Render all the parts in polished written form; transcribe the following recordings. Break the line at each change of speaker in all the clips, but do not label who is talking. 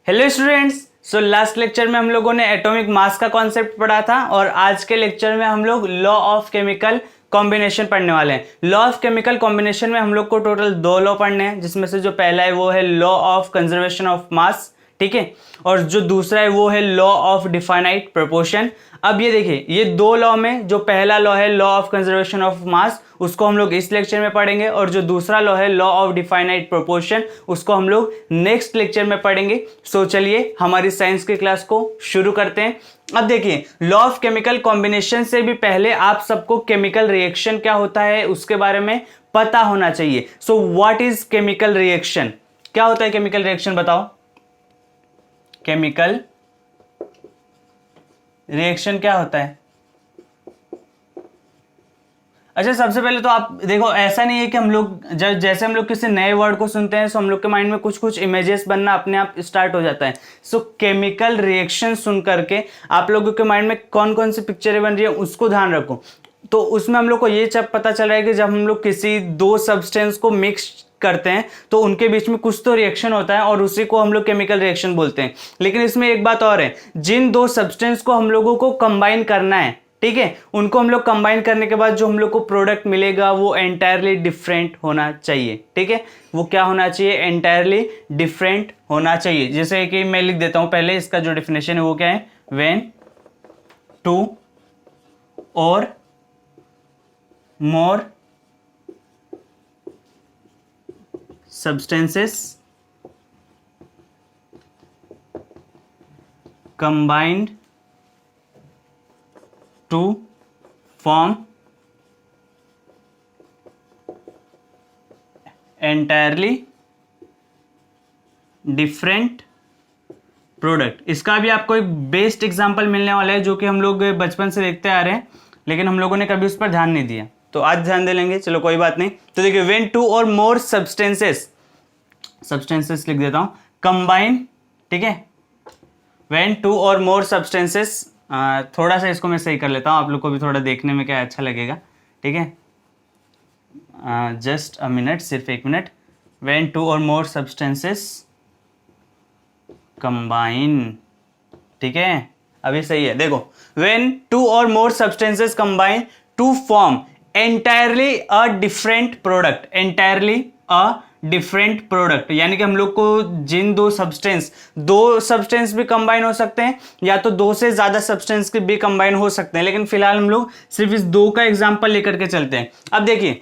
Hello students. So last lecture में हम लोगों ने एटॉमिक मास का कॉन्सेप्ट पढ़ा था और आज के लेक्चर में हम लोग लॉ ऑफ केमिकल कॉम्बिनेशन पढ़ने वाले हैं। लॉ ऑफ केमिकल कॉम्बिनेशन में हम लोग को टोटल 2 लॉ पढ़ने हैं, जिसमें से जो पहला है वो है लॉ ऑफ कंजर्वेशन ऑफ मास, ठीक है, और जो दूसरा है वो है लॉ ऑफ डिफाइनाइट प्रोपोर्शन। अब ये देखिए, ये 2 लॉ में जो पहला लॉ है लॉ ऑफ कंजर्वेशन ऑफ मास, उसको हम लोग इस लेक्चर में पढ़ेंगे, और जो दूसरा लॉ है लॉ ऑफ डिफाइनाइट प्रोपोर्शन, उसको हम लोग नेक्स्ट लेक्चर में पढ़ेंगे। सो चलिए हमारी साइंस की क्लास को शुरू करते हैं। अब देखिए, लॉ ऑफ केमिकल कॉम्बिनेशन से भी पहले आप सबको केमिकल रिएक्शन क्या होता है उसके बारे में पता होना चाहिए। So what is chemical reaction? क्या होता है केमिकल रिएक्शन, बताओ। केमिकल रिएक्शन क्या होता है? अच्छा, सबसे पहले तो आप देखो, ऐसा नहीं है कि हम लोग जैसे हम लोग किसी नए वर्ड को सुनते हैं, सो हम लोग के माइंड में कुछ कुछ इमेजेस बनना अपने आप स्टार्ट हो जाता है। सो केमिकल रिएक्शन सुन करके आप लोगों के माइंड में कौन कौन सी पिक्चरें बन रही है उसको ध्यान रखो। तो उसमें हम लोग को ये जब पता चल रहा है कि जब हम लोग किसी 2 सब्सटेंस को मिक्स करते हैं तो उनके बीच में कुछ तो रिएक्शन होता है और उसी को हम लोग केमिकल रिएक्शन बोलते हैं। लेकिन इसमें एक बात और है, जिन 2 सब्सटेंस को हम लोगों को कंबाइन करना है, ठीक है, उनको हम लोग कंबाइन करने के बाद जो हम लोग को प्रोडक्ट मिलेगा वो एंटायरली डिफरेंट होना चाहिए। ठीक है, वो क्या होना चाहिए? एंटायरली डिफरेंट होना चाहिए। जैसे कि मैं लिख देता हूं पहले, इसका जो डेफिनेशन है वो क्या है? व्हेन 2 और मोर substances combined to form entirely different product. इसका भी आपको एक बेस्ट एग्जांपल मिलने वाला है जो कि हम लोग बचपन से देखते आ रहे हैं, लेकिन हम लोगों ने कभी उस पर ध्यान नहीं दिया, तो आज ध्यान दे लेंगे। चलो कोई बात नहीं। तो देखिए, व्हेन 2 और मोर सब्सटेंसेस लिख देता हूं, कंबाइन, ठीक है, व्हेन 2 और मोर सब्सटेंसेस, थोड़ा सा इसको मैं सही कर लेता हूं, आप लोग को भी थोड़ा देखने में क्या अच्छा लगेगा, ठीक है। जस्ट अ मिनट, सिर्फ 1 मिनट। व्हेन 2 और मोर सब्सटेंसेस कंबाइन, ठीक है, अभी सही है। देखो, व्हेन 2 और more substances combine to form entirely a different product, entirely a different product, यानी कि हम लोग को जिन 2 सब्सटेंस भी कंबाइन हो सकते हैं, या तो 2 से ज्यादा सब्सटेंस के भी कंबाइन हो सकते हैं, लेकिन फिलहाल हम लोग सिर्फ इस 2 का एग्जांपल लेकर के चलते हैं। अब देखिए,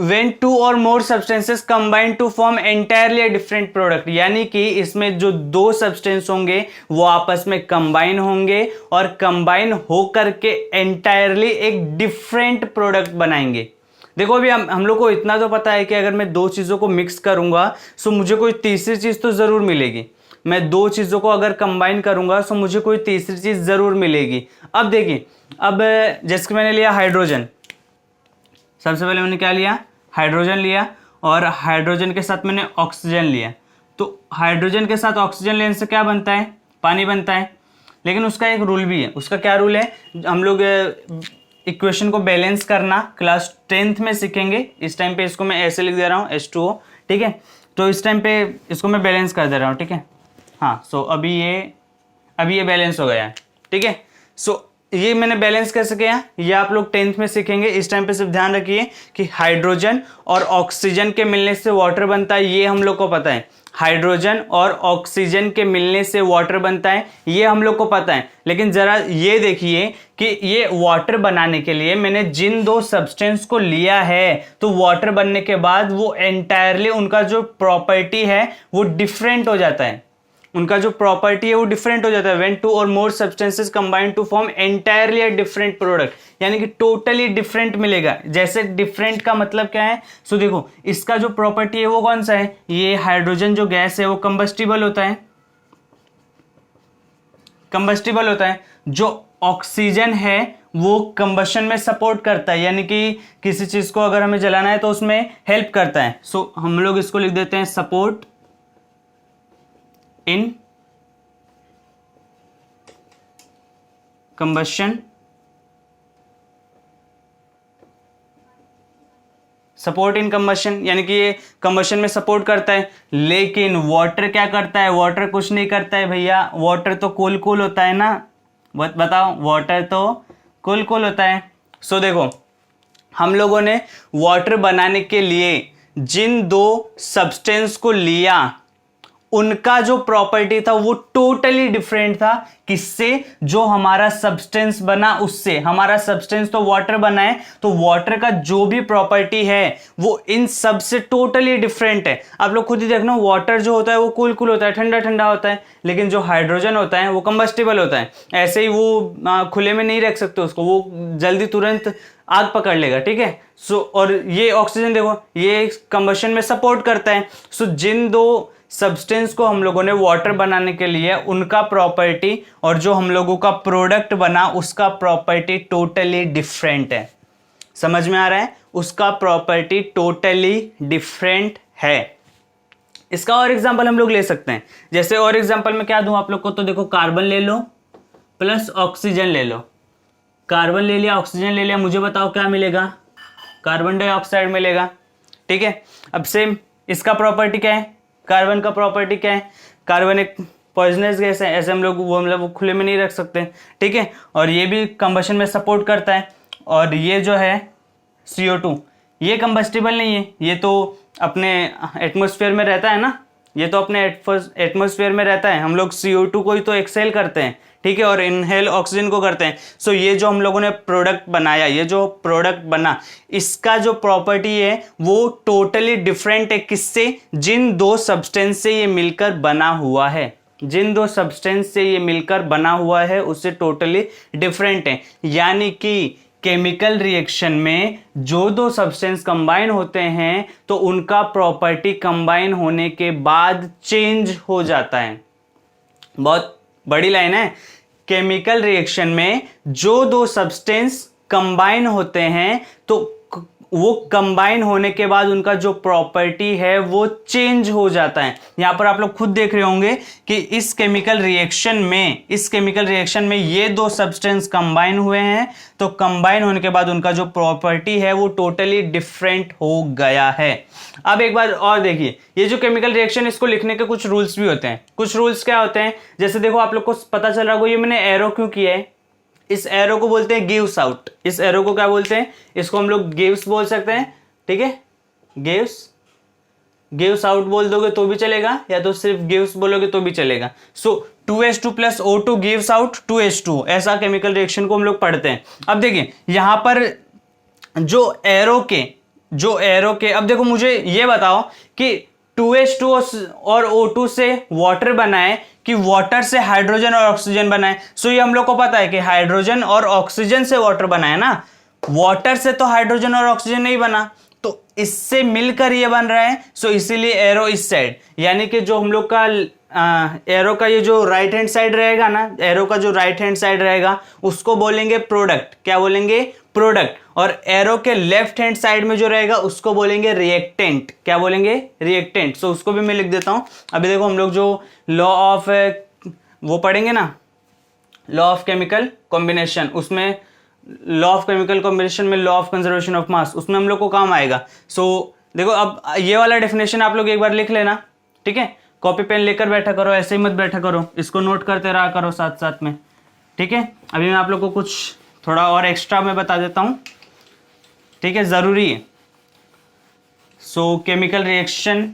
when 2 और more substances combine to form entirely a different product, यानी कि इसमें जो 2 सब्सटेंस होंगे वो आपस में कंबाइन होंगे और कंबाइन हो करके एंटायरली एक डिफरेंट प्रोडक्ट बनाएंगे। देखो, अभी हम लोग को इतना तो पता है कि अगर मैं 2 चीजों को मिक्स करूंगा सो मुझे कोई तीसरी चीज तो जरूर मिलेगी। मैं 2 चीजों को अगर कंबाइन करूंगा सो मुझे कोई तीसरी चीज जरूर मिलेगी। अब देखिए, अब जैसे कि मैंने लिया हाइड्रोजन, सबसे पहले मैंने क्या लिया? हाइड्रोजन लिया, और हाइड्रोजन के साथ मैंने ऑक्सीजन लिया। तो हाइड्रोजन के साथ ऑक्सीजन लेने से क्या बनता है? पानी बनता है। लेकिन उसका एक रूल भी है। उसका क्या रूल है? हम लोग इक्वेशन को बैलेंस करना क्लास 10th में सीखेंगे। इस टाइम पे इसको मैं ऐसे लिख दे रहा हूँ, H2O, ठीक है। तो इस टाइम पे इसको मैं बैलेंस कर दे रहा हूँ, ठीक है। हाँ, सो अभी ये बैलेंस हो गया है, ठीक है। सो ये मैंने बैलेंस कैसे किया ये आप लोग 10th में सीखेंगे। इस टाइम पे सिर्फ ध्यान रखिए कि हाइड्रोजन और ऑक्सीजन के मिलने से वाटर बनता है, ये हम लोग को पता है। हाइड्रोजन और ऑक्सीजन के मिलने से वाटर बनता है, ये हम लोग को पता है। लेकिन जरा ये देखिए कि ये वाटर बनाने के लिए मैंने जिन 2 सब्सटेंस को लिया है, तो वाटर बनने के बाद वो एंटायरली उनका जो प्रॉपर्टी है वो डिफरेंट हो जाता है। उनका जो प्रॉपर्टी है वो डिफरेंट हो जाता है। व्हेन 2 और more substances combine to form entirely a different product, यानी कि टोटली डिफरेंट मिलेगा। जैसे डिफरेंट का मतलब क्या है? सो देखो, इसका जो प्रॉपर्टी है वो कौन सा है? ये हाइड्रोजन जो गैस है वो कंबस्टिबल होता है, कंबस्टिबल होता है। जो ऑक्सीजन है वो कंबशन में सपोर्ट करता है, यानी कि किसी चीज को अगर हमें जलाना है तो उसमें हेल्प करता है। सो हम लोग इसको लिख देते हैं support in combustion, support in combustion, यानी कि ये कंबशन में सपोर्ट करता है। लेकिन वाटर क्या करता है? वाटर कुछ नहीं करता है भैया, वाटर तो कूल कूल होता है ना, बताओ, वाटर तो कूल कूल होता है। सो देखो, हम लोगों ने वाटर बनाने के लिए जिन दो सब्सटेंस को लिया उनका जो प्रॉपर्टी था वो टोटली डिफरेंट था। किससे? जो हमारा सब्सटेंस बना उससे। हमारा सब्सटेंस तो वाटर बना है, तो वाटर का जो भी प्रॉपर्टी है वो इन सब से टोटली डिफरेंट है। आप लोग खुद ही देखना, वाटर जो होता है वो कूल कूल होता है, ठंडा ठंडा होता है, लेकिन जो हाइड्रोजन होता है वो कंबस्टिबल होता है। ऐसे ही वो खुले में नहीं रख सकते उसको, वो जल्दी तुरंत आग पकड़ लेगा, ठीक है। सो और ये ऑक्सीजन देखो, ये कंबशन में सपोर्ट करता है। सो जिन दो सब्सटेंस को हम लोगों ने वाटर बनाने के लिए उनका प्रॉपर्टी और जो हम लोगों का प्रोडक्ट बना उसका प्रॉपर्टी टोटली डिफरेंट है। समझ में आ रहा है? उसका प्रॉपर्टी टोटली डिफरेंट है। इसका और एग्जांपल हम लोग ले सकते हैं। जैसे और एग्जांपल में क्या दूं आप लोग को, तो देखो, कार्बन ले लो प्लस ऑक्सीजन ले लो। कार्बन ले लिया, ऑक्सीजन ले लिया, मुझे बताओ क्या मिलेगा? कार्बन डाइऑक्साइड मिलेगा, ठीक है। अब सेम इसका प्रॉपर्टी क्या है? कार्बन का प्रॉपर्टी क्या है? कार्बन एक पॉइजनस गैस है, ऐसे हम लोग वो मतलब वो खुले में नहीं रख सकते, ठीक है। और ये भी कंबशन में सपोर्ट करता है। और ये जो है CO2, ये कंबस्टिबल नहीं है, ये तो अपने एटमॉस्फेयर में रहता है ना, ये तो अपने एटमॉस्फेयर में रहता है। हम लोग CO2 को ही तो एक्सेल करते हैं, ठीक है, और इनहेल ऑक्सीजन को करते हैं। सो ये जो हम लोगों ने प्रोडक्ट बनाया, ये जो प्रोडक्ट बना, इसका जो प्रॉपर्टी है वो टोटली डिफरेंट है। किससे? जिन दो सब्सटेंस से ये मिलकर बना हुआ है, जिन दो सब्सटेंस से ये मिलकर बना हुआ है उससे टोटली डिफरेंट है। यानी कि केमिकल रिएक्शन में जो दो सब्सटेंस कंबाइन होते हैं तो उनका प्रॉपर्टी कंबाइन होने के बाद चेंज हो जाता है। बहुत बड़ी लाइन है। केमिकल रिएक्शन में जो दो सब्सटेंस कंबाइन होते हैं तो वो कंबाइन होने के बाद उनका जो प्रॉपर्टी है वो चेंज हो जाता है। यहां पर आप लोग खुद देख रहे होंगे कि इस केमिकल रिएक्शन में ये दो सब्सटेंस कंबाइन हुए हैं, तो कंबाइन होने के बाद उनका जो प्रॉपर्टी है वो टोटली डिफरेंट हो गया है। अब एक बार और देखिए, ये जो केमिकल रिएक्शन, इसको लिखने के कुछ रूल्स भी होते हैं। कुछ रूल्स क्या होते हैं? जैसे देखो, आप लोग को पता चल रहा होगा, ये मैंने एरो क्यों किया है? इस एरो को बोलते हैं गिव्स आउट। इस एरो को क्या बोलते हैं? इसको हम लोग गिव्स बोल सकते हैं, ठीक है। गिव्स आउट बोल दोगे तो भी चलेगा, या तो सिर्फ गिव्स बोलोगे तो भी चलेगा। सो 2H2 plus O2 gives out 2H2, ऐसा केमिकल रिएक्शन को हम लोग पढ़ते हैं। अब देखिए यहां पर जो एरो के अब देखो, मुझे ये बताओ कि 2H2 और O2 से वाटर बना है कि वाटर से हाइड्रोजन और ऑक्सीजन बना है? सो ये हम लोग को पता है कि हाइड्रोजन और ऑक्सीजन से वाटर बना है ना, वाटर से तो हाइड्रोजन और ऑक्सीजन नहीं बना, तो इससे मिलकर ये बन रहा है। सो इसीलिए एरो इस साइड, यानी कि जो हम लोग का एरो का ये जो राइट हैंड साइड रहेगा ना, एरो का जो राइट हैंड साइड रहेगा उसको बोलेंगे प्रोडक्ट। क्या बोलेंगे? प्रोडक्ट। और एरो के लेफ्ट हैंड साइड में जो रहेगा उसको बोलेंगे रिएक्टेंट। क्या बोलेंगे? रिएक्टेंट। सो उसको भी मैं लिख देता हूं। अभी देखो, हम लोग जो लॉ ऑफ वो पढ़ेंगे ना, लॉ ऑफ केमिकल कॉम्बिनेशन, उसमें लॉ ऑफ केमिकल कॉम्बिनेशन में लॉ ऑफ कंजर्वेशन ऑफ मास, उसमें हम लोग को काम आएगा। सो देखो, अब ये वाला डेफिनेशन आप लोग एक बार लिख लेना, ठीक है। कॉपी पेन लेकर बैठा करो, ऐसे ही मत बैठा करो, इसको नोट करते रहा करो साथ साथ में, ठीक है। अभी मैं आप लोग को कुछ थोड़ा और एक्स्ट्रा मैं बता देता हूं, ठीक है, जरूरी है। सो केमिकल रिएक्शन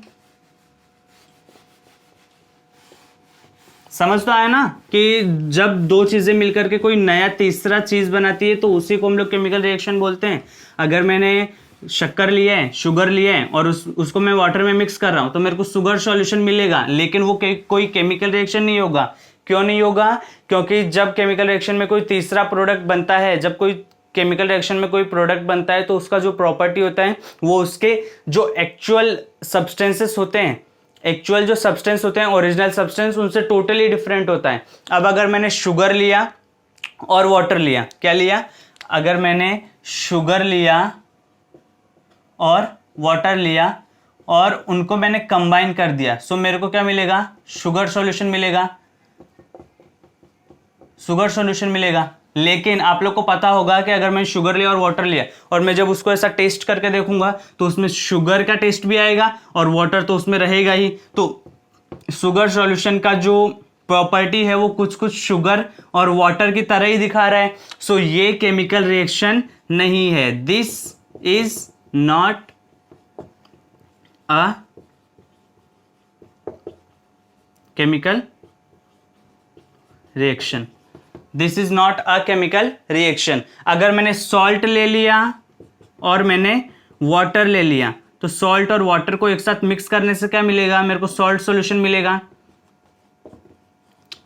समझ तो आया ना, कि जब दो चीजें मिलकर के कोई नया तीसरा चीज बनाती है तो उसी को हम लोग केमिकल रिएक्शन बोलते हैं। अगर मैंने शक्कर लिया है, शुगर लिया है, और उसको मैं वाटर में मिक्स कर रहा हूं तो मेरे को शुगर सॉल्यूशन मिलेगा, लेकिन वो कोई केमिकल रिएक्शन नहीं होगा। क्यों नहीं होगा? क्योंकि जब केमिकल रिएक्शन में कोई तीसरा प्रोडक्ट बनता है, जब कोई केमिकल रिएक्शन में कोई प्रोडक्ट बनता है तो उसका जो प्रॉपर्टी होता है वो उसके जो एक्चुअल सब्सटेंसेस होते हैं, एक्चुअल जो सब्सटेंस होते हैं, ओरिजिनल सब्सटेंस, उनसे टोटली डिफरेंट होता है। अब अगर मैंने शुगर लिया और वाटर लिया, क्या लिया? अगर मैंने शुगर लिया और वाटर लिया और उनको मैंने कंबाइन कर दिया, सो मेरे को क्या मिलेगा? शुगर सॉल्यूशन मिलेगा, शुगर सॉल्यूशन मिलेगा। लेकिन आप लोग को पता होगा कि अगर मैं शुगर लिया और वाटर लिया और मैं जब उसको ऐसा टेस्ट करके देखूंगा तो उसमें शुगर का टेस्ट भी आएगा और वाटर तो उसमें रहेगा ही। तो शुगर सॉल्यूशन का जो प्रॉपर्टी है वो कुछ कुछ शुगर और वाटर की तरह ही दिखा रहा है। सो ये केमिकल रिएक्शन नहीं है। This is not a chemical reaction. This is not a chemical reaction. अगर मैंने सॉल्ट ले लिया और मैंने वाटर ले लिया तो सॉल्ट और वाटर को एक साथ मिक्स करने से क्या मिलेगा, मेरे को सॉल्ट सॉल्यूशन मिलेगा,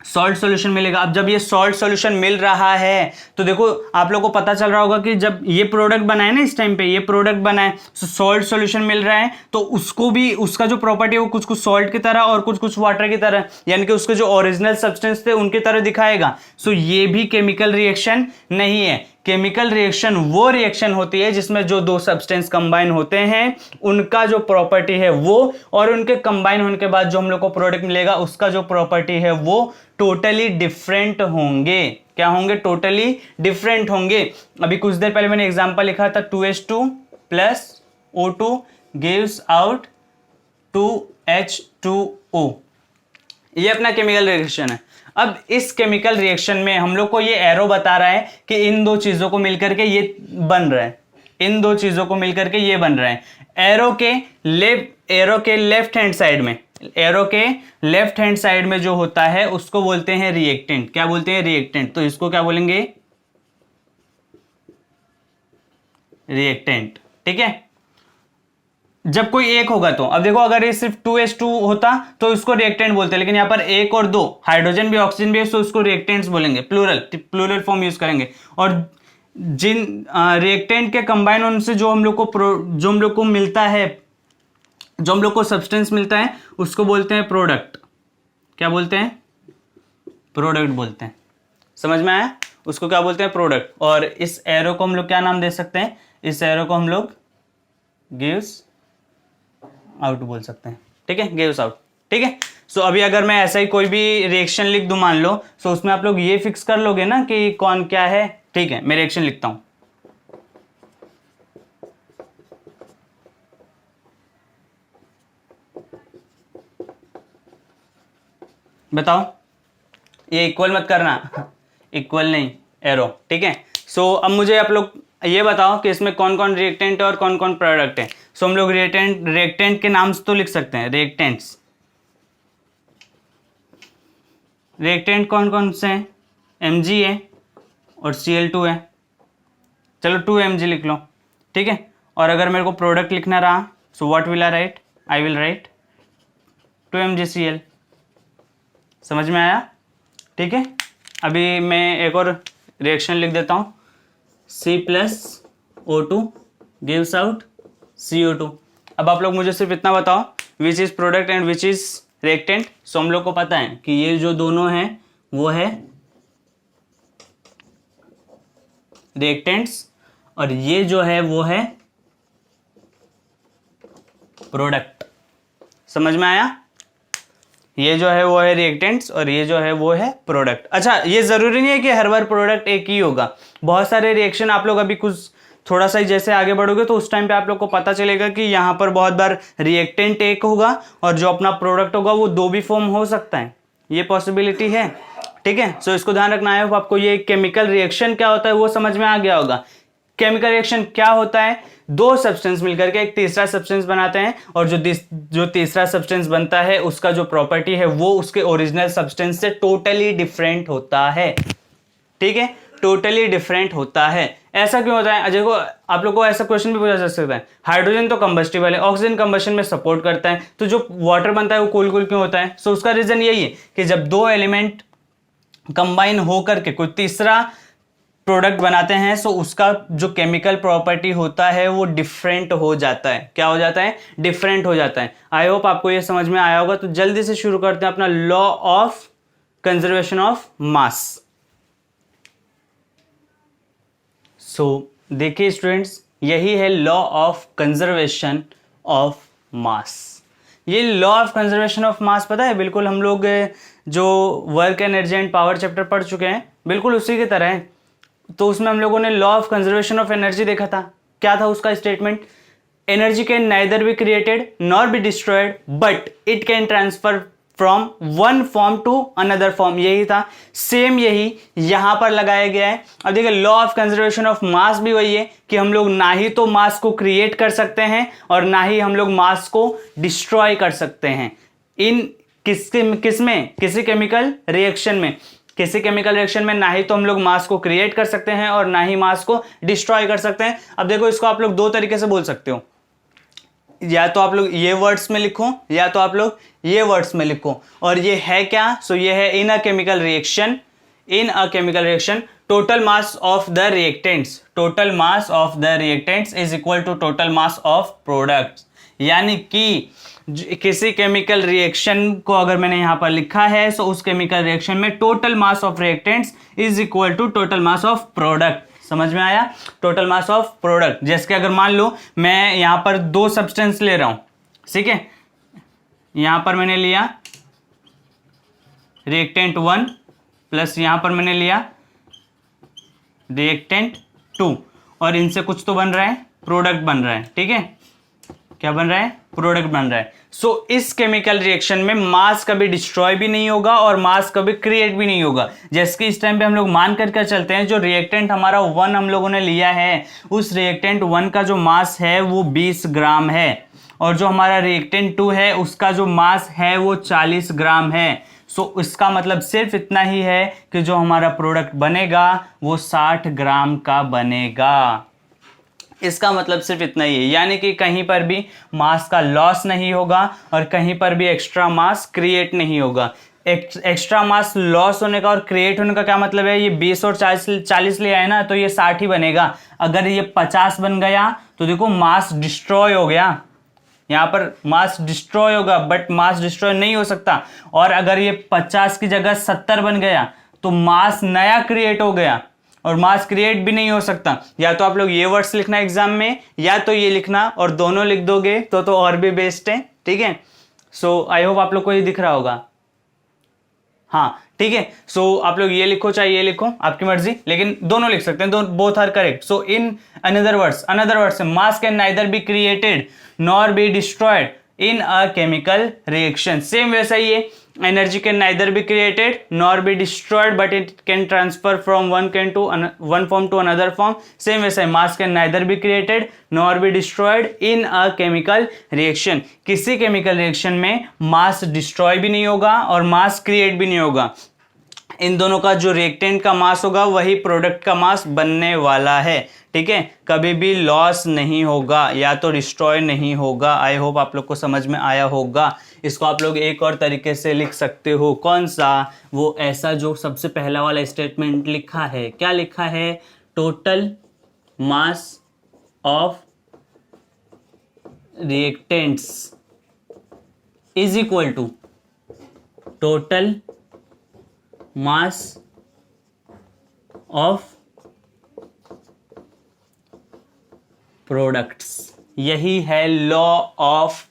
सॉल्ट सॉल्यूशन मिलेगा। अब जब ये सॉल्ट सॉल्यूशन मिल रहा है तो देखो आप लोगों को पता चल रहा होगा कि जब ये प्रोडक्ट बनाए ना, इस टाइम पे ये प्रोडक्ट बनाए तो सॉल्ट सॉल्यूशन मिल रहा है, तो उसको भी उसका जो प्रॉपर्टी है वो कुछ कुछ सॉल्ट की तरह और कुछ कुछ वाटर की तरह, यानी कि उसके जो ओरिजिनल सब्सटेंस थे उनकी तरह दिखाएगा। सो ये भी केमिकल रिएक्शन नहीं है। केमिकल रिएक्शन वो रिएक्शन होती है जिसमें जो दो सब्सटेंस कंबाइन होते हैं उनका जो प्रॉपर्टी है वो, और उनके कंबाइन होने के बाद जो हम लोग को प्रोडक्ट मिलेगा उसका जो प्रॉपर्टी है वो टोटली डिफरेंट होंगे। क्या होंगे? टोटली डिफरेंट होंगे। अभी कुछ देर पहले मैंने एग्जांपल लिखा था 2H2 plus O2 gives out 2H2O। ये अपना केमिकल रिएक्शन है। अब इस केमिकल रिएक्शन में हम लोग को ये एरो बता रहा है कि इन दो चीजों को मिलकर के ये बन रहा है, इन दो चीजों को मिलकर के ये बन रहा है। एरो के लेफ्ट हैंड साइड में, एरो के लेफ्ट हैंड साइड में जो होता है उसको बोलते हैं रिएक्टेंट। क्या बोलते हैं? रिएक्टेंट। तो इसको क्या बोलेंगे? रिएक्टेंट। ठीक है। जब कोई एक होगा तो अब देखो, अगर ये सिर्फ 2H2 होता तो इसको रिएक्टेंट बोलते हैं, लेकिन यहां पर एक और दो, हाइड्रोजन भी ऑक्सीजन भी है, तो उसको रिएक्टेंट्स बोलेंगे, प्लूरल फॉर्म यूज करेंगे। और जिन रिएक्टेंट के कंबाइन होने से जो हम लोग को मिलता है, जो हम लोग को सब्सटेंस मिलता है उसको बोलते हैं प्रोडक्ट। क्या बोलते हैं? प्रोडक्ट बोलते हैं। समझ में आया? उसको क्या बोलते हैं? प्रोडक्ट। और इस एरो को हम लोग क्या नाम दे सकते हैं? इस एरो को हम लोग गिव्स आउट बोल सकते हैं। ठीक है, गिव्स आउट। ठीक है। सो अभी अगर मैं ऐसा ही कोई भी रिएक्शन लिख दूं मान लो, सो उसमें आप लोग ये फिक्स कर लोगे ना कि कौन क्या है। ठीक है, मैं रिएक्शन लिखता हूं। बताओ, ये इक्वल मत करना, इक्वल नहीं, एरो। ठीक है। सो अब मुझे आप लोग ये बताओ कि इसमें कौन कौन रिएक्टेंट है और कौन कौन प्रोडक्ट है। सो हम लोग रिएक्टेंट के नाम तो लिख सकते हैं, रिएक्टेंट्स। रिएक्टेंट कौन कौन से हैं? Mg है और Cl2 है। चलो 2Mg लिख लो। ठीक है। और अगर मेरे को प्रोडक्ट लिखना रहा, so what will I right? I will write 2MgCl। समझ में आया? ठीक है। अभी मैं एक और रिएक्शन लिख देता हूं, C+O2 गिव्स आउट CO2। अब आप लोग मुझे सिर्फ इतना बताओ, which is product and which is reactant. So हम लोग को पता है कि ये जो दोनों हैं वो है रिएक्टेंट्स और ये जो है वो है प्रोडक्ट। समझ में आया? ये जो है वो है रिएक्टेंट्स और ये जो है वो है प्रोडक्ट। अच्छा, ये जरूरी नहीं है कि हर बार प्रोडक्ट एक ही होगा। बहुत सारे रिएक्शन आप लोग अभी कुछ थोड़ा सा जैसे आगे बढ़ोगे तो उस टाइम पे आप लोग को पता चलेगा कि यहाँ पर बहुत बार रिएक्टेंट एक होगा और जो अपना प्रोडक्ट होगा वो दो भी फॉर्म हो सकता है। ये पॉसिबिलिटी है। ठीक है। सो इसको ध्यान रखना है। आपको ये केमिकल रिएक्शन क्या होता है वो समझ में आ गया होगा। केमिकल रिएक्शन क्या होता है? दो सब्सटेंस मिलकर के एक तीसरा सब्सटेंस बनाते हैं और जो तीसरा सब्सटेंस बनता है उसका जो प्रॉपर्टी है वो उसके ओरिजिनल सब्सटेंस से टोटली डिफरेंट होता है। ठीक है, टोटली डिफरेंट होता है। ऐसा क्यों होता है? देखो, आप लोग को ऐसा क्वेश्चन भी पूछा जा सकता है, हाइड्रोजन तो कंबस्टिबल है, ऑक्सीजन कंबशन में सपोर्ट करता है, तो जो वाटर बनता है वो कूल कूल क्यों होता है? सो उसका रीजन यही है कि जब दो एलिमेंट कंबाइन होकर के कोई तीसरा प्रोडक्ट बनाते हैं सो उसका जो केमिकल प्रॉपर्टी होता है वो डिफरेंट हो जाता है। क्या हो जाता है? डिफरेंट हो जाता है। आई होप आपको ये समझ में आया होगा। तो जल्दी से शुरू करते हैं अपना law of conservation of mass. So देखिए स्टूडेंट्स, यही है law of conservation of mass. ये law of conservation of mass पता है, बिल्कुल हम लोग जो work energy and power chapter पढ़ चुके हैं बिल्कुल उसी की तरह है। तो उसमें हम लोगों ने law of conservation of energy देखा था। क्या था उसका statement? Energy can neither be created nor be destroyed but it can transfer from one form to another form. यही था, सेम यही यहां पर लगाया गया है। अब देखिए लॉ ऑफ कंजर्वेशन ऑफ मास भी वही है कि हम लोग ना ही तो मास को क्रिएट कर सकते हैं और ना ही हम लोग मास को डिस्ट्रॉय कर सकते हैं। इन किसमें? किसी केमिकल रिएक्शन में। किसी केमिकल रिएक्शन में ना ही तो हम लोग मास को क्रिएट कर सकते हैं और ना ही मास को डिस्ट्रॉय कर सकते हैं। अब देखो इसको आप लोग दो तरीके से बोल सकते हो, या तो आप लोग ये वर्ड्स में लिखो या तो आप लोग ये वर्ड्स में लिखो। और ये है क्या? सो ये है in a chemical reaction, in a chemical reaction total mass of the reactants, total mass of the reactants is equal to total mass of products. यानी कि किसी केमिकल रिएक्शन को अगर मैंने यहां पर लिखा है तो उस केमिकल रिएक्शन में total mass of reactants is equal to total mass of product. समझ में आया? Total mass of product. जैसे कि अगर मान लो मैं यहां पर दो सब्सटेंस ले रहा हूं, ठीक है, यहां पर मैंने लिया रिएक्टेंट 1 प्लस यहां पर मैंने लिया रिएक्टेंट 2 और इनसे कुछ तो बन रहा है, प्रोडक्ट बन रहा है। ठीक है, क्या बन रहा है? प्रोडक्ट बन रहा है। सो इस केमिकल रिएक्शन में मास कभी डिस्ट्रॉय भी नहीं होगा और मास कभी क्रिएट भी नहीं होगा। जैसे कि इस टाइम पे हम लोग मान करके चलते हैं जो रिएक्टेंट हमारा 1 हम लोगों ने लिया है, उस रिएक्टेंट 1 का जो मास है वो 20 ग्राम है और जो हमारा रिएक्टेंट 2 है उसका जो मास है वो 40 ग्राम है। सो इसका मतलब सिर्फ इतना ही है कि जो हमारा प्रोडक्ट बनेगा वो 60 ग्राम का बनेगा। इसका मतलब सिर्फ इतना ही है, यानी कि कहीं पर भी मास का लॉस नहीं होगा और कहीं पर भी एक्स्ट्रा मास क्रिएट नहीं होगा। एक्स्ट्रा मास लॉस होने का और क्रिएट होने का क्या मतलब है? ये 20 और 40 ले आए ना तो ये 60 ही बनेगा। अगर ये 50 बन गया तो देखो मास डिस्ट्रॉय हो गया, यहां पर मास डिस्ट्रॉय होगा बट मास डिस्ट्रॉय नहीं हो सकता। और अगर ये 50 की जगह 70 बन गया तो मास नया क्रिएट हो गया और मास क्रिएट भी नहीं हो सकता। या तो आप लोग ये वर्ड्स लिखना एग्जाम में या तो ये लिखना, और दोनों लिख दोगे तो और भी बेस्ट है। ठीक है, सो आई होप आप लोग को ये दिख रहा होगा। हाँ ठीक है, सो आप लोग ये लिखो चाहे ये लिखो, आपकी मर्जी, लेकिन दोनों लिख सकते हैं, both are correct. So in other words mass can neither be created nor be destroyed in a chemical reaction. Same वैसा ही है, energy can neither be created nor be destroyed but it can transfer from one form to another form। same वैसा mass can neither be created nor be destroyed in a chemical reaction। किसी chemical reaction में mass destroy भी नहीं होगा और mass create भी नहीं होगा। इन दोनों का जो रिएक्टेंट का मास होगा वही प्रोडक्ट का मास बनने वाला है। ठीक है, कभी भी लॉस नहीं होगा या तो डिस्ट्रॉय नहीं होगा। आई होप आप लोग को समझ में आया होगा। इसको आप लोग एक और तरीके से लिख सकते हो। कौन सा? वो ऐसा जो सबसे पहला वाला स्टेटमेंट लिखा है। क्या लिखा है? Total mass of reactants is equal to total mass of products. यही है law of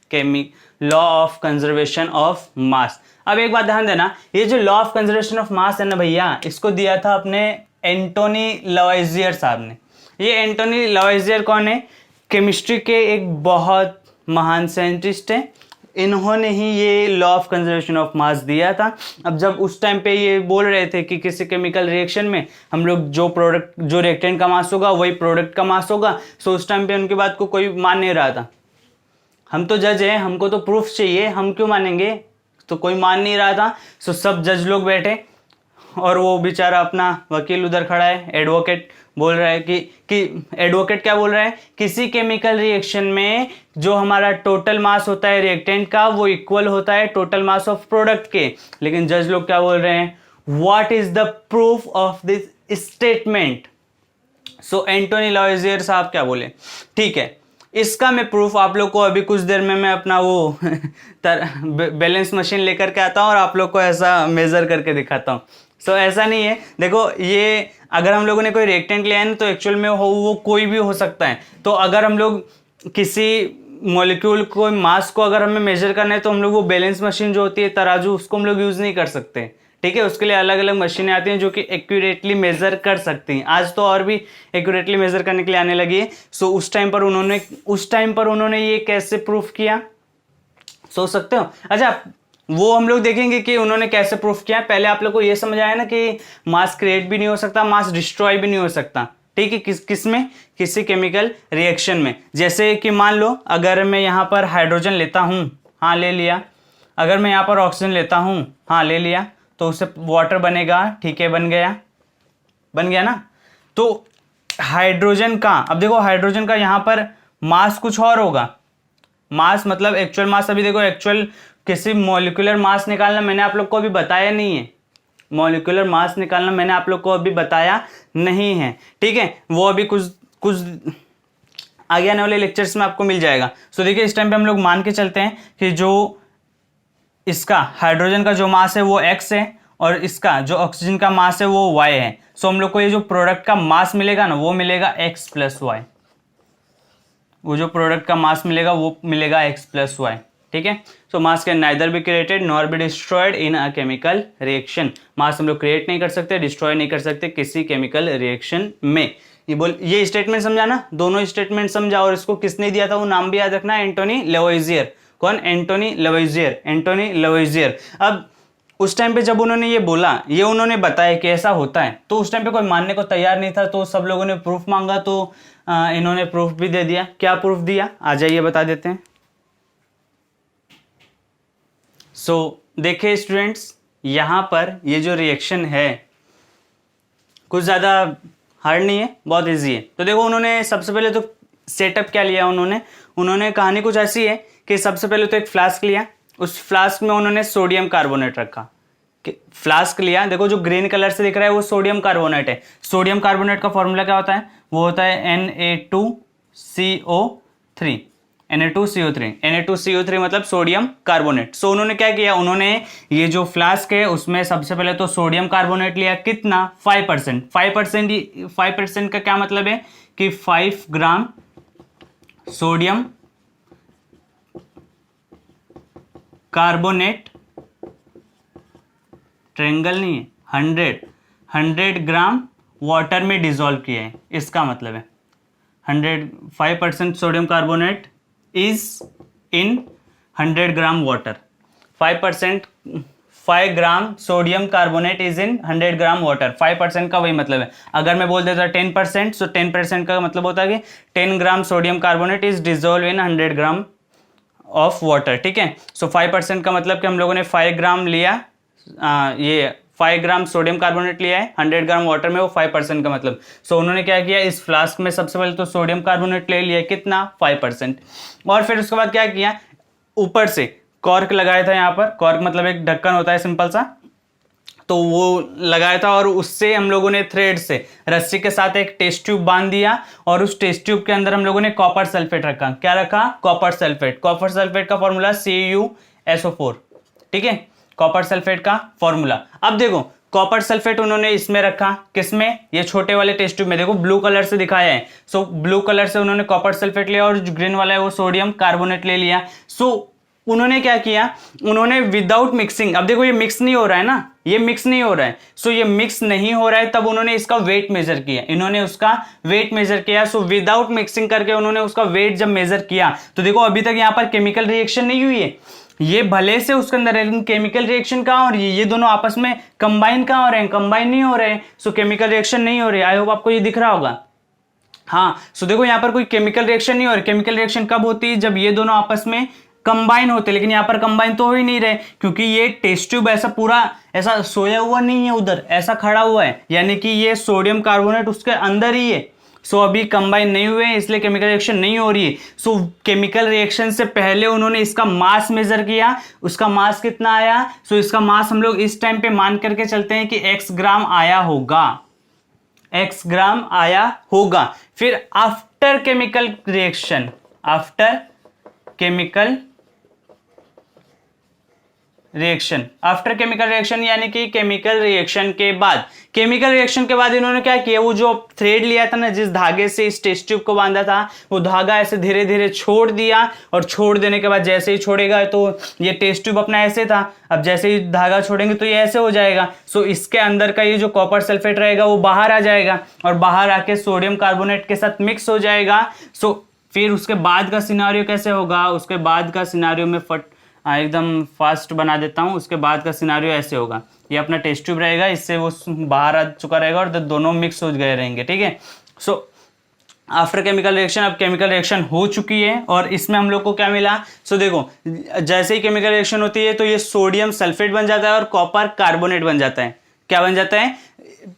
conservation of mass. अब एक बात ध्यान देना, ये जो law of conservation of mass है ना भैया, इसको दिया था अपने एंटोनी लवॉइजियर साहब ने। ये एंटोनी लवॉइजियर कौन है? केमिस्ट्री के एक बहुत महान साइंटिस्ट है। इन्होंने ही ये लॉ ऑफ कंजर्वेशन ऑफ मास दिया था। अब जब उस टाइम पे ये बोल रहे थे कि किसी केमिकल रिएक्शन में हम लोग जो रिएक्टेंट का मास होगा वही प्रोडक्ट का मास होगा, सो उस टाइम पे उनकी बात को कोई मान नहीं रहा था। हम तो जज हैं, हमको तो प्रूफ चाहिए, हम क्यों मानेंगे? तो कोई मान नहीं रहा था। सो सब जज लोग बैठे और वो बेचारा अपना वकील उधर खड़ा है, एडवोकेट बोल रहा है कि एडवोकेट क्या बोल रहा है? किसी केमिकल रिएक्शन में जो हमारा टोटल मास होता है रिएक्टेंट का वो इक्वल होता है टोटल मास ऑफ प्रोडक्ट के। लेकिन जज लोग क्या बोल रहे हैं? What is the proof of this statement? So Antoine Lavoisier साहब क्या बोले? ठीक है, इसका मैं प्रूफ आप लोग को अभी कुछ देर में मैं अपना वो बैलेंस मशीन लेकर के आता हूँ और आप लोग को ऐसा मेजर करके दिखाता हूँ। सो ऐसा नहीं है, देखो ये अगर हम लोगों ने कोई रिएक्टेंट लिया है ना तो एक्चुअल में वो कोई भी हो सकता है। तो अगर हम लोग किसी मॉलिक्यूल को मास को अगर हमें मेजर करना है तो हम लोग वो बैलेंस मशीन जो होती है तराजू, उसको हम लोग यूज़ नहीं कर सकते। ठीक है, उसके लिए अलग अलग मशीनें आती हैं जो कि एक्यूरेटली मेजर कर सकती हैं। आज तो और भी एक्यूरेटली मेजर करने के लिए आने लगी है। सो उस टाइम पर उन्होंने ये कैसे प्रूफ किया, सोच सकते हो? अच्छा, वो हम लोग देखेंगे कि उन्होंने कैसे प्रूफ किया। पहले आप लोग को ये समझ आया ना कि मास क्रिएट भी नहीं हो सकता, मास डिस्ट्रॉय भी नहीं हो सकता। ठीक है, किस में, किसी केमिकल रिएक्शन में। जैसे कि मान लो अगर मैं यहाँ पर हाइड्रोजन लेता हूँ, हाँ ले लिया, अगर मैं यहाँ पर ऑक्सीजन लेता हूँ, हाँ ले लिया, तो उससे वाटर बनेगा। ठीक है, बन गया ना। तो हाइड्रोजन का, अब देखो हाइड्रोजन का यहाँ पर मास कुछ और होगा। मास मतलब एक्चुअल मास, अभी देखो एक्चुअल किसी मॉलिक्यूलर मास निकालना मैंने आप लोग को अभी बताया नहीं है। मॉलिक्यूलर मास निकालना मैंने आप लोग को अभी बताया नहीं है। ठीक है, वो अभी कुछ आगे आने वाले लेक्चर्स में आपको मिल जाएगा। सो देखिए, इस टाइम पे हम लोग मान के चलते हैं कि जो इसका हाइड्रोजन का जो मास है वो x है और इसका जो ऑक्सीजन का मास है वो y है। सो हम लोग को ये जो प्रोडक्ट का मास मिलेगा ना, वो मिलेगा x प्लस वाई। वो जो प्रोडक्ट का मास मिलेगा वो मिलेगा x प्लस वाई। ठीक है, so mass can neither be created nor be destroyed in a chemical reaction. Mass हम लोग क्रिएट नहीं कर सकते, डिस्ट्रॉय नहीं कर सकते किसी केमिकल रिएक्शन में। ये स्टेटमेंट समझा ना, दोनों स्टेटमेंट समझा। और इसको किसने दिया था वो नाम भी याद रखना, एंटोनी लेवोइजियर। कौन? एंटोनी लेवोइजियर। अब उस टाइम पे जब उन्होंने ये बोला, ये उन्होंने बताया कि ऐसा होता है, तो उस टाइम पे कोई मानने को तैयार नहीं था। तो सब लोगों ने प्रूफ मांगा, तो इन्होंने प्रूफ भी दे दिया। क्या प्रूफ दिया, आ जाइए बता देते हैं। देखिए स्टूडेंट्स, यहां पर ये जो रिएक्शन है कुछ ज़्यादा हार्ड नहीं है, बहुत इजी है। तो देखो, उन्होंने सबसे पहले तो सेटअप क्या लिया, उन्होंने कहानी कुछ ऐसी है कि सबसे पहले तो एक फ्लास्क लिया, उस फ्लास्क में उन्होंने सोडियम कार्बोनेट रखा। फ्लास्क लिया, देखो जो ग्रीन कलर से दिख रहा है वो सोडियम कार्बोनेट है। सोडियम कार्बोनेट का फॉर्मूला क्या होता है? वो होता है Na2CO3। Na2CO3 मतलब सोडियम कार्बोनेट। सो उन्होंने क्या किया, उन्होंने ये जो फ्लास्क है उसमें सबसे पहले तो सोडियम कार्बोनेट लिया। कितना? 5%। 5% का क्या मतलब है कि 5 ग्राम सोडियम कार्बोनेट, ट्रायंगल नहीं है, 100 ग्राम वाटर में डिसॉल्व किया है। इसका मतलब है 5% sodium carbonate is in 100 gram water. 5 gram sodium carbonate is in 100 gram water. 5% का वही मतलब है। अगर मैं बोल देता 10%, सो 10% का मतलब होता है कि 10 gram sodium carbonate is dissolve in 100 gram of water. ठीक है, सो 5% का मतलब कि हम लोगों ने 5 ग्राम लिया, ये 5 ग्राम सोडियम कार्बोनेट लिया है 100 ग्राम वाटर में, वो 5% का मतलब। सो उन्होंने क्या किया, इस फ्लास्क में सबसे पहले तो सोडियम कार्बोनेट ले लिया। कितना? 5%। और फिर उसके बाद क्या किया, ऊपर से कॉर्क लगाया था। यहाँ पर कॉर्क मतलब एक ढक्कन होता है सिंपल सा, तो वो लगाया था। और उससे हम लोगों ने थ्रेड से, रस्सी के साथ एक टेस्ट ट्यूब बांध दिया और उस टेस्ट ट्यूब के अंदर हम लोगों ने कॉपर सल्फेट रखा। क्या रखा? Copper sulphate. कॉपर सल्फेट का फॉर्मूला CuSO4। ठीक है, कॉपर सल्फेट का फॉर्मूला। अब देखो, कॉपर सल्फेट उन्होंने इसमें रखा। किसमें? ये छोटे वाले टेस्ट ट्यूब में। देखो ब्लू कलर से दिखाया है। सो ब्लू कलर से उन्होंने कॉपर सल्फेट लिया और जो ग्रीन वाला है वो सोडियम कार्बोनेट ले लिया। सो उन्होंने क्या किया, उन्होंने विदाउट मिक्सिंग, अब देखो ये मिक्स नहीं हो रहा है ना, ये मिक्स नहीं हो रहा है। सो ये मिक्स नहीं हो रहा है, तब उन्होंने इसका वेट मेजर किया। इन्होंने उसका वेट मेजर किया। सो विदाउट मिक्सिंग करके उन्होंने उसका वेट जब मेजर किया, तो देखो अभी तक यहां पर केमिकल रिएक्शन नहीं हुई है। ये भले से उसके अंदर है, लेकिन केमिकल रिएक्शन कहां हो रही है? ये दोनों आपस में कंबाइन कहां हो रहे हैं? कंबाइन नहीं हो रहे हैं। सो केमिकल रिएक्शन नहीं हो रही है। आई होप आपको ये दिख रहा होगा। हाँ, सो देखो यहां पर कोई केमिकल रिएक्शन नहीं हो रही। केमिकल रिएक्शन कब होती है? जब ये दोनों आपस में कंबाइन होते। लेकिन यहां पर कंबाइन तो हो ही नहीं रहे, क्योंकि ये टेस्ट ट्यूब ऐसा पूरा ऐसा सोया हुआ नहीं है, उधर ऐसा खड़ा हुआ है, यानी कि ये सोडियम कार्बोनेट उसके अंदर ही है। सो अभी कंबाइन नहीं हुए, इसलिए केमिकल रिएक्शन नहीं हो रही है। सो केमिकल रिएक्शन से पहले उन्होंने इसका मास मेजर किया। उसका मास कितना आया? सो इसका मास हम लोग इस टाइम पे मान करके चलते हैं कि x ग्राम आया होगा। x ग्राम आया होगा। फिर after chemical reaction, after chemical reaction, after chemical reaction यानी कि केमिकल रिएक्शन के बाद, केमिकल रिएक्शन के बाद इन्होंने क्या किया, वो जो थ्रेड लिया था ना, जिस धागे से इस टेस्ट ट्यूब को बांधा था, वो धागा ऐसे धीरे धीरे छोड़ दिया, और छोड़ देने के बाद जैसे ही छोड़ेगा तो ये टेस्ट ट्यूब अपना ऐसे था, अब जैसे ही धागा छोड़ेंगे तो ये ऐसे हो जाएगा। सो इसके अंदर का ये जो कॉपर सल्फेट रहेगा वो बाहर आ जाएगा, और बाहर आके सोडियम कार्बोनेट के साथ मिक्स हो जाएगा। सो फिर उसके बाद का सिनारियो कैसे होगा, उसके बाद का सिनारियो में एकदम फास्ट बना देता हूँ। उसके बाद का सिनारियो ऐसे होगा, ये अपना टेस्ट ट्यूब रहेगा, इससे वो बाहर आ चुका रहेगा और दोनों मिक्स हो गए रहेंगे, ठीक है। सो आफ्टर केमिकल रिएक्शन, अब केमिकल रिएक्शन हो चुकी है और इसमें हम लोग को क्या मिला। सो देखो, जैसे ही केमिकल रिएक्शन होती है तो ये सोडियम सल्फेट बन जाता है और कॉपर कार्बोनेट बन जाता है। क्या बन जाता है,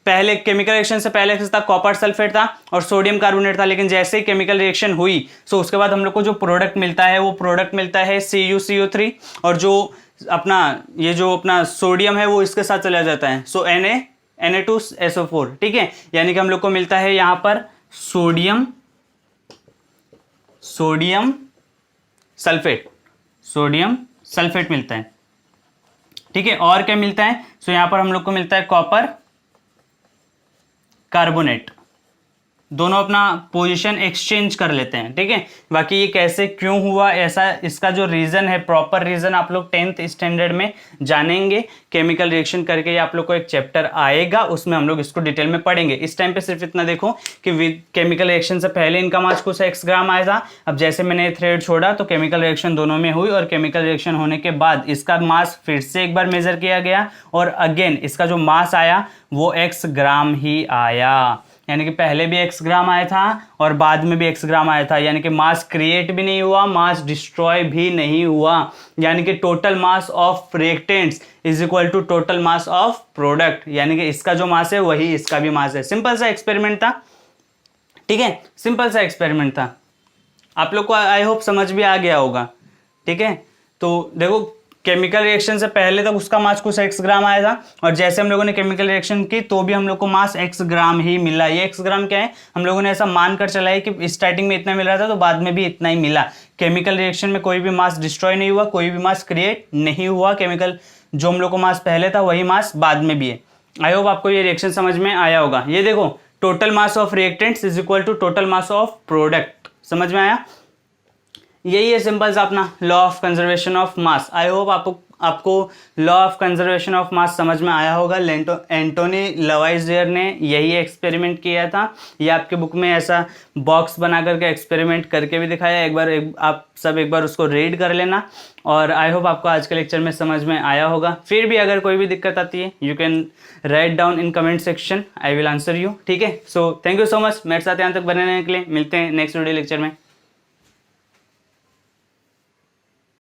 पहले केमिकल रिएक्शन से पहले था कॉपर सल्फेट था और सोडियम कार्बोनेट था, लेकिन जैसे ही केमिकल रिएक्शन हुई सो उसके बाद हम लोग को जो प्रोडक्ट मिलता है वो प्रोडक्ट मिलता है CuCO3, और जो अपना ये जो अपना सोडियम है वो इसके साथ चला जाता है, सो Na2SO4, ठीक है। यानी कि हम लोग को मिलता है यहां पर सोडियम सल्फेट मिलता है, ठीक है। और क्या मिलता है, सो यहां पर हम लोग को मिलता है कॉपर कार्बोनेट, दोनों अपना पोजीशन एक्सचेंज कर लेते हैं, ठीक है। बाकी ये कैसे क्यों हुआ ऐसा, इसका जो रीजन है, प्रॉपर रीजन आप लोग 10th स्टैंडर्ड में जानेंगे। केमिकल रिएक्शन करके ये आप लोग को एक चैप्टर आएगा, उसमें हम लोग इसको डिटेल में पढ़ेंगे। इस टाइम पे सिर्फ इतना देखो कि केमिकल रिएक्शन से पहले इनका मास कुछ x ग्राम आया था, अब जैसे मैंने थ्रेड छोड़ा तो केमिकल रिएक्शन दोनों में हुई, और केमिकल रिएक्शन होने के बाद इसका मास फिर से एक बार मेजर किया गया, और अगेन इसका जो मास आया वो x ग्राम ही आया। यानी कि पहले भी x ग्राम आया था और बाद में भी x ग्राम आया था, यानी कि मास क्रिएट भी नहीं हुआ, मास डिस्ट्रॉय भी नहीं हुआ। यानी कि total mass of reactants is equal to total mass of product, यानी कि इसका जो मास है वही इसका भी मास है। सिंपल सा एक्सपेरिमेंट था, ठीक है, सिंपल सा एक्सपेरिमेंट था। आप लोग को आई होप समझ भी आ गया होगा, ठीक है। तो देखो, केमिकल रिएक्शन से पहले तक उसका मास कुछ x ग्राम आया था, और जैसे हम लोगों ने केमिकल रिएक्शन की तो भी हम लोग को मास x ग्राम ही मिला। ये x ग्राम क्या है, हम लोगों ने ऐसा मानकर चला है कि स्टार्टिंग में इतना मिल रहा था तो बाद में भी इतना ही मिला। केमिकल रिएक्शन में कोई भी मास डिस्ट्रॉय नहीं हुआ, कोई भी मास क्रिएट नहीं हुआ, केमिकल जो हम लोग को मास पहले था वही मास बाद में भी है। आई होप आपको ये रिएक्शन समझ में आया होगा। ये देखो, total mass of reactants is equal to total mass of product, समझ में आया। यही है सिंपल सा अपना law of conservation of mass. I hope आपको law of conservation of mass समझ में आया होगा। एंटोनी लवाइजियर ने यही एक्सपेरिमेंट किया था। ये आपके बुक में ऐसा बॉक्स बना करके एक्सपेरिमेंट करके भी दिखाया। आप सब एक बार उसको रीड कर लेना। और आई होप आपको आज के लेक्चर में समझ में आया होगा। फिर भी अगर कोई भी दिक्कत आती है you can write down in comment section, I will answer you, ठीक है। So thank you so much मेरे साथ यहाँ तक बने रहने के लिए। मिलते हैं नेक्स्ट वीडियो लेक्चर में।